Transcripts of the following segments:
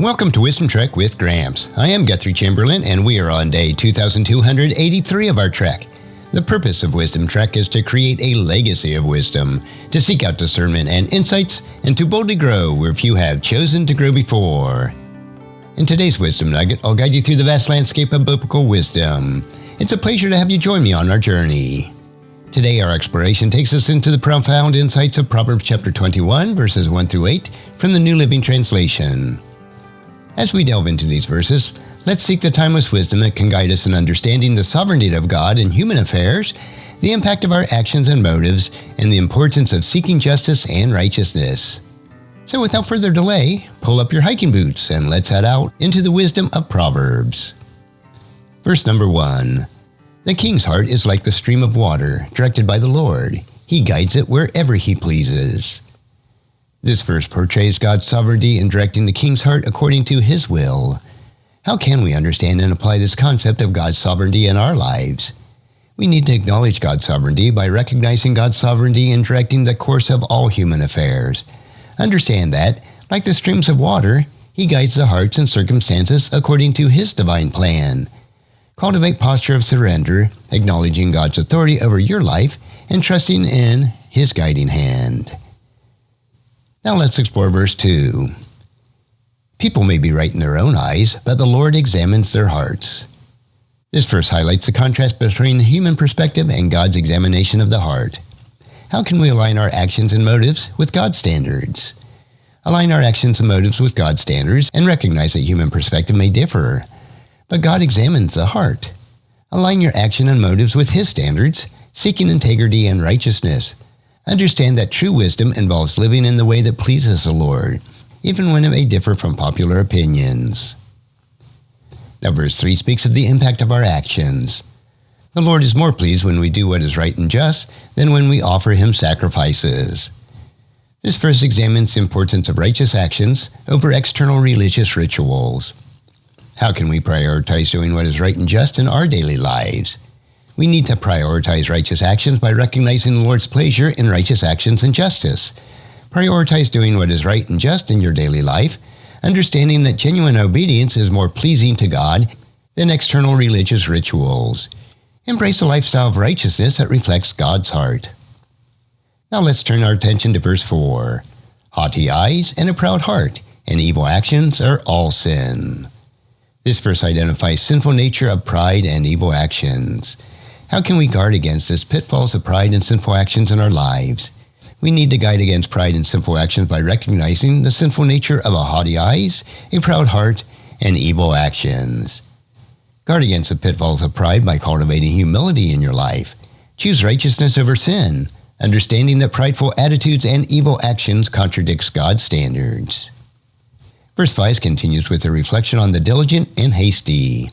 Welcome to Wisdom Trek with Gramps. I am Guthrie Chamberlain, and we are on day 2283 of our trek. The purpose of Wisdom Trek is to create a legacy of wisdom, to seek out discernment and insights, and to boldly grow where few have chosen to grow before. In today's Wisdom Nugget, I'll guide you through the vast landscape of biblical wisdom. It's a pleasure to have you join me on our journey. Today, our exploration takes us into the profound insights of Proverbs chapter 21, verses 1 through 8, from the New Living Translation. As we delve into these verses, let's seek the timeless wisdom that can guide us in understanding the sovereignty of God in human affairs, the impact of our actions and motives, and the importance of seeking justice and righteousness. So without further delay, pull up your hiking boots and let's head out into the wisdom of Proverbs. Verse number 1. The king's heart is like the stream of water, directed by the Lord. He guides it wherever he pleases. This verse portrays God's sovereignty in directing the king's heart according to his will. How can we understand and apply this concept of God's sovereignty in our lives? We need to acknowledge God's sovereignty by recognizing God's sovereignty in directing the course of all human affairs. Understand that, like the streams of water, he guides the hearts and circumstances according to his divine plan. Cultivate posture of surrender, acknowledging God's authority over your life and trusting in his guiding hand. Now let's explore verse 2. People may be right in their own eyes, but the Lord examines their hearts. This verse highlights the contrast between the human perspective and God's examination of the heart. How can we align our actions and motives with God's standards? Align our actions and motives with God's standards and recognize that human perspective may differ, but God examines the heart. Align your action and motives with his standards, seeking integrity and righteousness. Understand that true wisdom involves living in the way that pleases the Lord, even when it may differ from popular opinions. Now verse 3 speaks of the impact of our actions. The Lord is more pleased when we do what is right and just than when we offer him sacrifices. This verse examines the importance of righteous actions over external religious rituals. How can we prioritize doing what is right and just in our daily lives? We need to prioritize righteous actions by recognizing the Lord's pleasure in righteous actions and justice. Prioritize doing what is right and just in your daily life, understanding that genuine obedience is more pleasing to God than external religious rituals. Embrace a lifestyle of righteousness that reflects God's heart. Now let's turn our attention to verse 4. Haughty eyes and a proud heart, and evil actions are all sin. This verse identifies sinful nature of pride and evil actions. How can we guard against this pitfalls of pride and sinful actions in our lives? We need to guard against pride and sinful actions by recognizing the sinful nature of a haughty eyes, a proud heart, and evil actions. Guard against the pitfalls of pride by cultivating humility in your life. Choose righteousness over sin, understanding that prideful attitudes and evil actions contradicts God's standards. Verse 5 continues with a reflection on the diligent and hasty.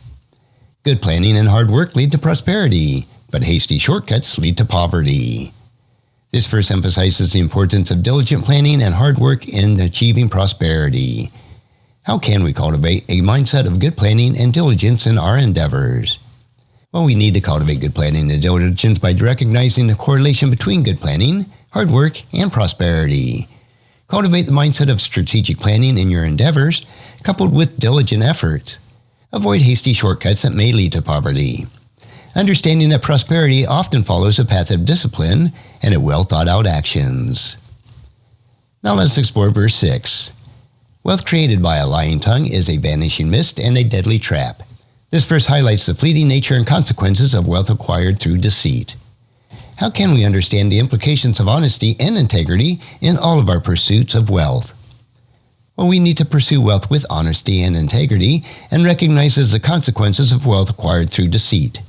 Good planning and hard work lead to prosperity, but hasty shortcuts lead to poverty. This verse emphasizes the importance of diligent planning and hard work in achieving prosperity. How can we cultivate a mindset of good planning and diligence in our endeavors? Well, we need to cultivate good planning and diligence by recognizing the correlation between good planning, hard work, and prosperity. Cultivate the mindset of strategic planning in your endeavors, coupled with diligent effort. Avoid hasty shortcuts that may lead to poverty. Understanding that prosperity often follows a path of discipline and a well-thought-out actions. Now let's explore verse 6. Wealth created by a lying tongue is a vanishing mist and a deadly trap. This verse highlights the fleeting nature and consequences of wealth acquired through deceit. How can we understand the implications of honesty and integrity in all of our pursuits of wealth? Well, we need to pursue wealth with honesty and integrity and recognize the consequences of wealth acquired through deceit.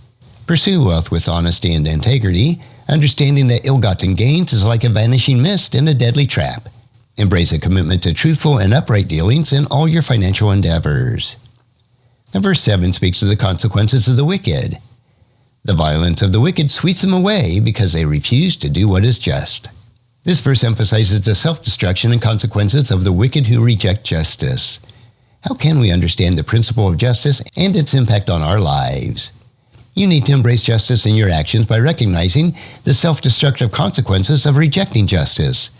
Pursue wealth with honesty and integrity, understanding that ill-gotten gains is like a vanishing mist and a deadly trap. Embrace a commitment to truthful and upright dealings in all your financial endeavors. Now, verse 7 speaks of the consequences of the wicked. The violence of the wicked sweeps them away because they refuse to do what is just. This verse emphasizes the self-destruction and consequences of the wicked who reject justice. How can we understand the principle of justice and its impact on our lives? You need to embrace justice in your actions by recognizing the self-destructive consequences of rejecting justice.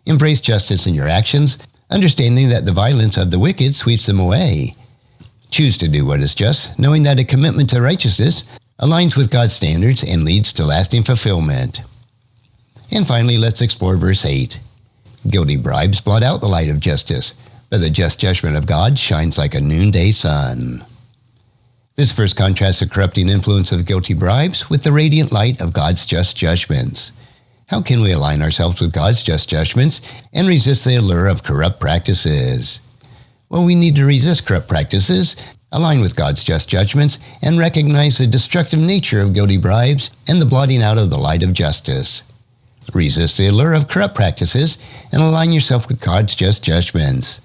Embrace justice in your actions, understanding that the violence of the wicked sweeps them away. Choose to do what is just, knowing that a commitment to righteousness aligns with God's standards and leads to lasting fulfillment. And finally, let's explore verse 8. Guilty bribes blot out the light of justice, but the just judgment of God shines like a noonday sun. This verse contrasts the corrupting influence of guilty bribes with the radiant light of God's just judgments. How can we align ourselves with God's just judgments and resist the allure of corrupt practices? Well, we need to resist corrupt practices, align with God's just judgments, and recognize the destructive nature of guilty bribes and the blotting out of the light of justice. Resist the allure of corrupt practices and align yourself with God's just judgments.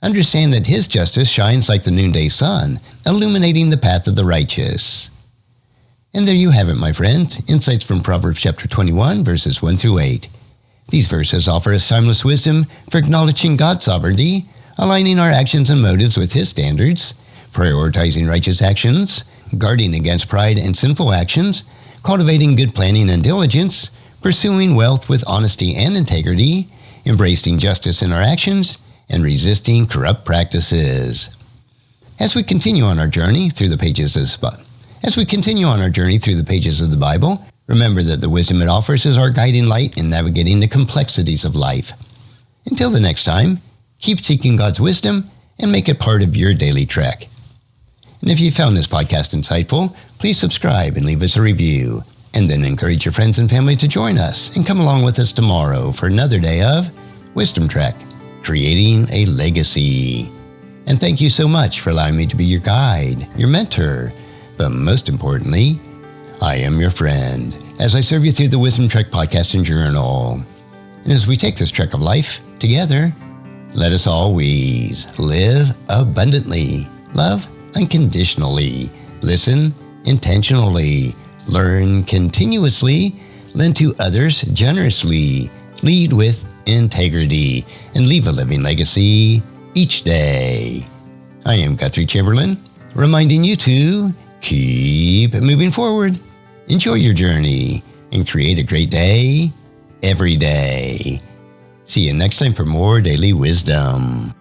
Understand that His justice shines like the noonday sun, illuminating the path of the righteous. And there you have it, my friends, insights from Proverbs chapter 21, verses 1 through 8. These verses offer us timeless wisdom for acknowledging God's sovereignty, aligning our actions and motives with His standards, prioritizing righteous actions, guarding against pride and sinful actions, cultivating good planning and diligence, pursuing wealth with honesty and integrity, embracing justice in our actions, and resisting corrupt practices. As we continue on our journey through the pages of the Bible, remember that the wisdom it offers is our guiding light in navigating the complexities of life. Until the next time, keep seeking God's wisdom and make it part of your daily trek. And if you found this podcast insightful, please subscribe and leave us a review. And then encourage your friends and family to join us and come along with us tomorrow for another day of Wisdom Trek, creating a legacy. And thank you so much for allowing me to be your guide, your mentor, but most importantly, I am your friend as I serve you through the Wisdom Trek podcast and journal. And as we take this trek of life together, let us always live abundantly, love unconditionally, listen intentionally, learn continuously, lend to others generously, lead with integrity, and leave a living legacy each day. I am Guthrie Chamberlain, reminding you to keep moving forward, enjoy your journey, and create a great day every day. See you next time for more daily wisdom.